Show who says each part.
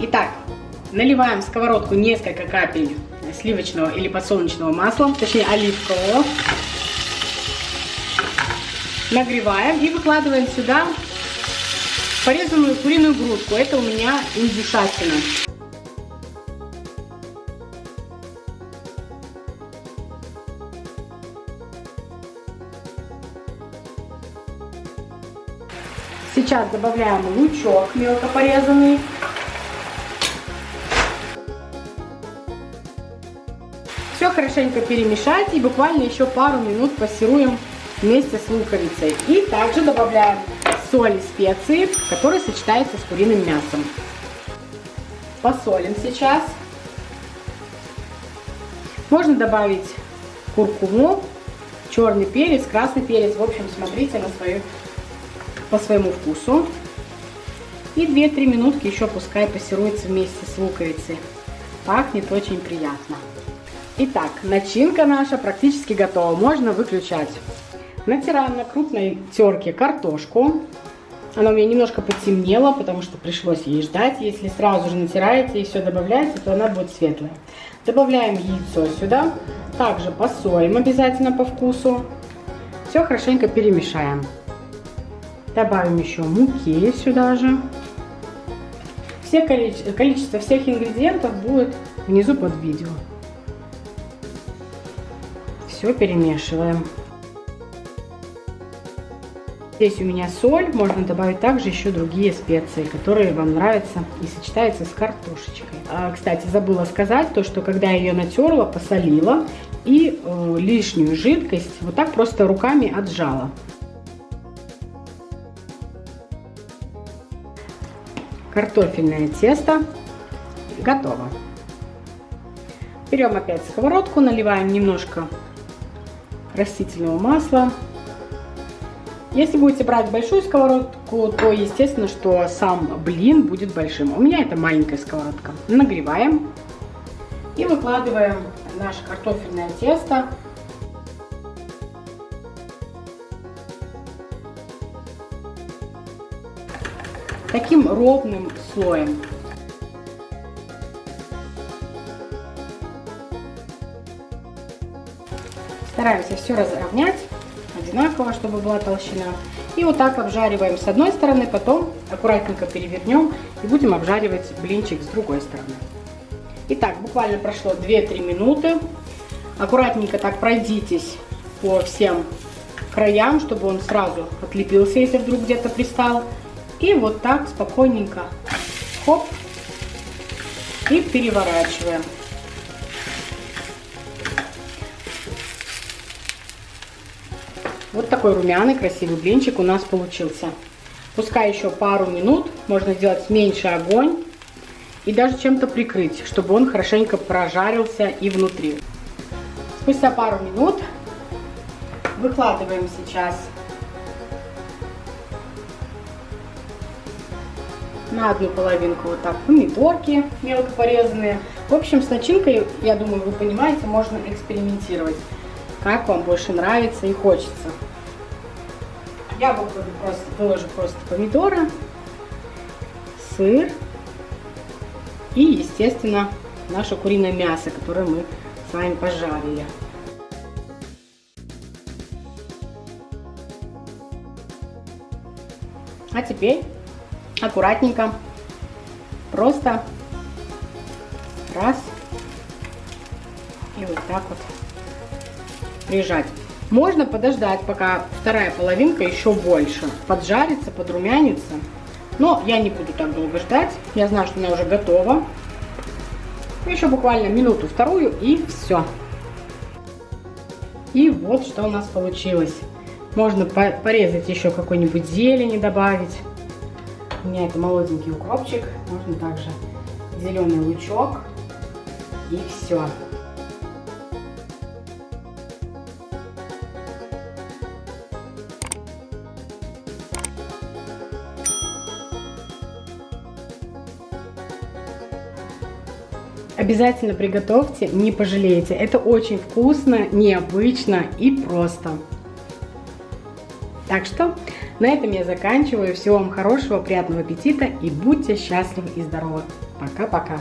Speaker 1: Итак, наливаем в сковородку несколько капель сливочного или подсолнечного масла, точнее оливкового. Нагреваем и выкладываем сюда порезанную куриную грудку. Это у меня индюшатина. Сейчас добавляем лучок мелко порезанный. Все хорошенько перемешать и буквально еще пару минут пассируем вместе с луковицей. И также добавляем соль и специи, которые сочетаются с куриным мясом. Посолим сейчас. Можно добавить куркуму, черный перец, красный перец. В общем, смотрите по своему вкусу. И 2-3 минутки еще пускай пассируется вместе с луковицей. Пахнет очень приятно. Итак, начинка наша практически готова. Можно выключать. Натираем на крупной терке картошку. Она у меня немножко потемнела, потому что пришлось ей ждать. Если сразу же натираете и все добавляете, то она будет светлая. Добавляем яйцо сюда. Также посолим обязательно по вкусу. Все хорошенько перемешаем. Добавим еще муки сюда же. Количество всех ингредиентов будет внизу под видео. Все перемешиваем. Здесь у меня соль. Можно добавить также еще другие специи, которые вам нравятся и сочетаются с картошечкой. Кстати, забыла сказать то, что когда я ее натерла, посолила и лишнюю жидкость вот так просто руками отжала. Картофельное тесто готово. Берем опять сковородку, наливаем немножко растительного масла. Если будете брать большую сковородку, то естественно, что сам блин будет большим. У меня это маленькая сковородка. Нагреваем и выкладываем наше картофельное тесто. Таким ровным слоем. Стараемся все разровнять одинаково, чтобы была толщина. И вот так обжариваем с одной стороны, потом аккуратненько перевернем и будем обжаривать блинчик с другой стороны. Итак, буквально прошло 2-3 минуты. Аккуратненько так пройдитесь по всем краям, чтобы он сразу отлепился, если вдруг где-то пристал. И вот так спокойненько, хоп, и переворачиваем. Вот такой румяный, красивый блинчик у нас получился. Пускай еще пару минут, можно сделать меньше огонь и даже чем-то прикрыть, чтобы он хорошенько прожарился и внутри. Спустя пару минут выкладываем сейчас на одну половинку вот так помидорки мелко порезанные. В общем, с начинкой, я думаю, вы понимаете, можно экспериментировать, как вам больше нравится и хочется. Я выложу просто помидоры, сыр и, естественно, наше куриное мясо, которое мы с вами пожарили. А теперь аккуратненько, просто раз и вот так вот прижать. Можно подождать, пока вторая половинка еще больше поджарится, подрумянится. Но я не буду так долго ждать. Я знаю, что она уже готова. Еще буквально минуту-вторую и все. И вот что у нас получилось. Можно порезать еще какой-нибудь зелени, добавить. У меня это молоденький укропчик. Можно также зеленый лучок. И все. Обязательно приготовьте, не пожалеете. Это очень вкусно, необычно и просто. Так что на этом я заканчиваю. Всего вам хорошего, приятного аппетита и будьте счастливы и здоровы. Пока-пока.